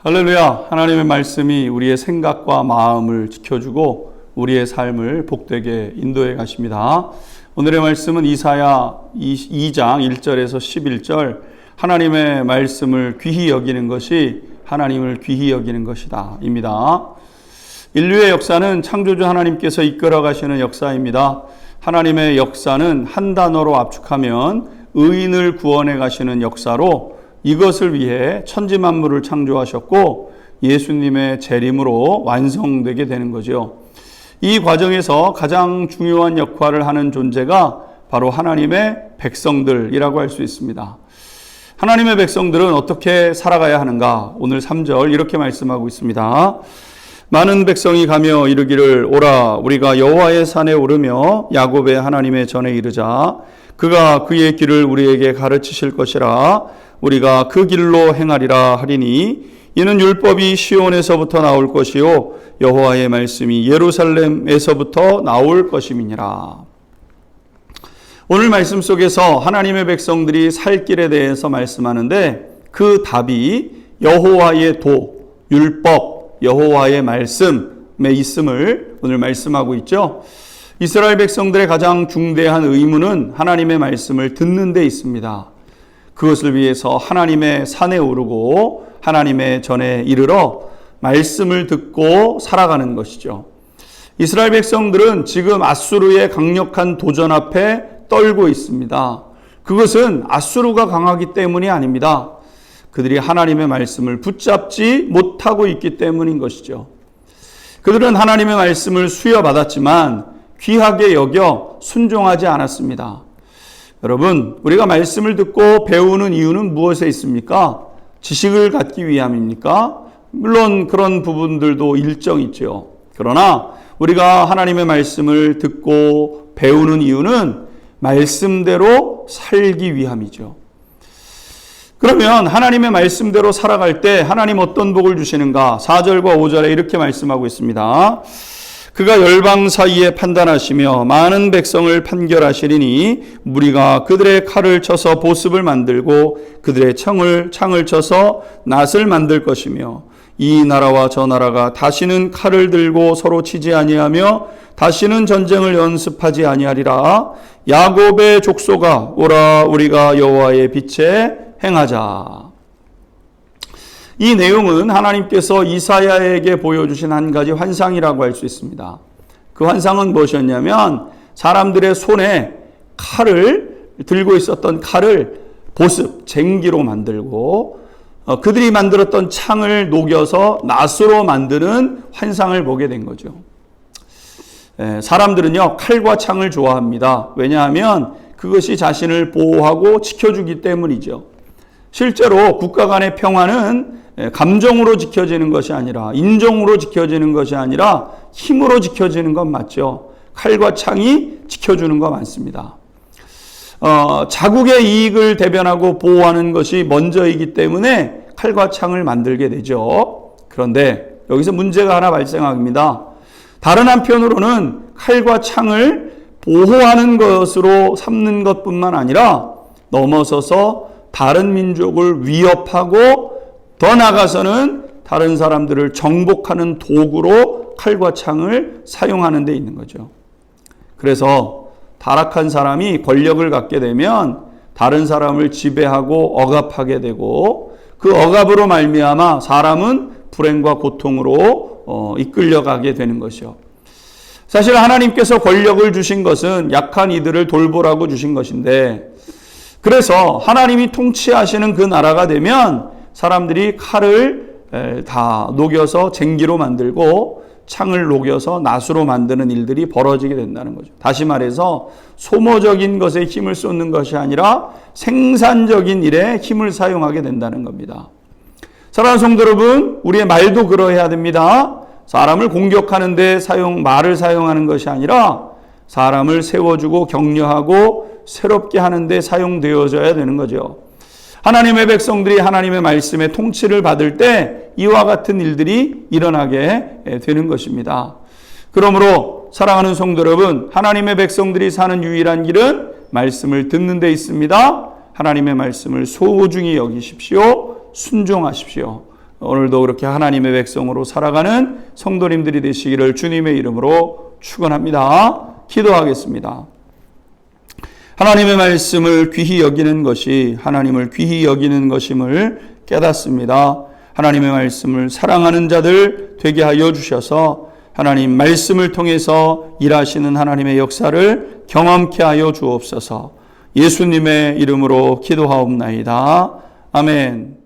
할렐루야. 하나님의 말씀이 우리의 생각과 마음을 지켜주고 우리의 삶을 복되게 인도해 가십니다. 오늘의 말씀은 이사야 2장 1절에서 11절 하나님의 말씀을 귀히 여기는 것이 하나님을 귀히 여기는 것이다 입니다. 인류의 역사는 창조주 하나님께서 이끌어 가시는 역사입니다. 하나님의 역사는 한 단어로 압축하면 의인을 구원해 가시는 역사로 이것을 위해 천지만물을 창조하셨고 예수님의 재림으로 완성되게 되는 거죠. 이 과정에서 가장 중요한 역할을 하는 존재가 바로 하나님의 백성들이라고 할 수 있습니다. 하나님의 백성들은 어떻게 살아가야 하는가? 오늘 3절 이렇게 말씀하고 있습니다. 많은 백성이 가며 이르기를 오라 우리가 여호와의 산에 오르며 야곱의 하나님의 전에 이르자 그가 그의 길을 우리에게 가르치실 것이라 우리가 그 길로 행하리라 하리니 이는 율법이 시온에서부터 나올 것이요 여호와의 말씀이 예루살렘에서부터 나올 것임이니라. 오늘 말씀 속에서 하나님의 백성들이 살 길에 대해서 말씀하는데 그 답이 여호와의 도, 율법, 여호와의 말씀에 있음을 오늘 말씀하고 있죠. 이스라엘 백성들의 가장 중대한 의무는 하나님의 말씀을 듣는 데 있습니다. 그것을 위해서 하나님의 산에 오르고 하나님의 전에 이르러 말씀을 듣고 살아가는 것이죠. 이스라엘 백성들은 지금 아수르의 강력한 도전 앞에 떨고 있습니다. 그것은 아수르가 강하기 때문이 아닙니다. 그들이 하나님의 말씀을 붙잡지 못하고 있기 때문인 것이죠. 그들은 하나님의 말씀을 수여받았지만 귀하게 여겨 순종하지 않았습니다. 여러분, 우리가 말씀을 듣고 배우는 이유는 무엇에 있습니까? 지식을 갖기 위함입니까? 물론 그런 부분들도 일정 있죠. 그러나 우리가 하나님의 말씀을 듣고 배우는 이유는 말씀대로 살기 위함이죠. 그러면 하나님의 말씀대로 살아갈 때 하나님 어떤 복을 주시는가? 4절과 5절에 이렇게 말씀하고 있습니다. 그가 열방 사이에 판단하시며 많은 백성을 판결하시리니 무리가 그들의 칼을 쳐서 보습을 만들고 그들의 창을 쳐서 낫을 만들 것이며 이 나라와 저 나라가 다시는 칼을 들고 서로 치지 아니하며 다시는 전쟁을 연습하지 아니하리라. 야곱의 족속아 오라 우리가 여호와의 빛에 행하자. 이 내용은 하나님께서 이사야에게 보여주신 한 가지 환상이라고 할 수 있습니다. 그 환상은 무엇이었냐면 사람들의 손에 칼을 들고 있었던 칼을 보습, 쟁기로 만들고 그들이 만들었던 창을 녹여서 낫으로 만드는 환상을 보게 된 거죠. 사람들은요 칼과 창을 좋아합니다. 왜냐하면 그것이 자신을 보호하고 지켜주기 때문이죠. 실제로 국가 간의 평화는 감정으로 지켜지는 것이 아니라 인정으로 지켜지는 것이 아니라 힘으로 지켜지는 건 맞죠. 칼과 창이 지켜주는 거 맞습니다. 자국의 이익을 대변하고 보호하는 것이 먼저이기 때문에 칼과 창을 만들게 되죠. 그런데 여기서 문제가 하나 발생합니다. 다른 한편으로는 칼과 창을 보호하는 것으로 삼는 것뿐만 아니라 넘어서서 다른 민족을 위협하고 더 나아가서는 다른 사람들을 정복하는 도구로 칼과 창을 사용하는 데 있는 거죠. 그래서 타락한 사람이 권력을 갖게 되면 다른 사람을 지배하고 억압하게 되고 그 억압으로 말미암아 사람은 불행과 고통으로 이끌려가게 되는 것이요. 사실 하나님께서 권력을 주신 것은 약한 이들을 돌보라고 주신 것인데 그래서 하나님이 통치하시는 그 나라가 되면 사람들이 칼을 다 녹여서 쟁기로 만들고 창을 녹여서 낫으로 만드는 일들이 벌어지게 된다는 거죠. 다시 말해서 소모적인 것에 힘을 쏟는 것이 아니라 생산적인 일에 힘을 사용하게 된다는 겁니다. 사랑하는 성도 여러분, 우리의 말도 그러해야 됩니다. 사람을 공격하는 데 말을 사용하는 것이 아니라 사람을 세워주고 격려하고 새롭게 하는 데 사용되어져야 되는 거죠. 하나님의 백성들이 하나님의 말씀의 통치를 받을 때 이와 같은 일들이 일어나게 되는 것입니다. 그러므로 사랑하는 성도 여러분, 하나님의 백성들이 사는 유일한 길은 말씀을 듣는 데 있습니다. 하나님의 말씀을 소중히 여기십시오. 순종하십시오. 오늘도 그렇게 하나님의 백성으로 살아가는 성도님들이 되시기를 주님의 이름으로 축원합니다. 기도하겠습니다. 하나님의 말씀을 귀히 여기는 것이 하나님을 귀히 여기는 것임을 깨닫습니다. 하나님의 말씀을 사랑하는 자들 되게 하여 주셔서 하나님 말씀을 통해서 일하시는 하나님의 역사를 경험케 하여 주옵소서. 예수님의 이름으로 기도하옵나이다. 아멘.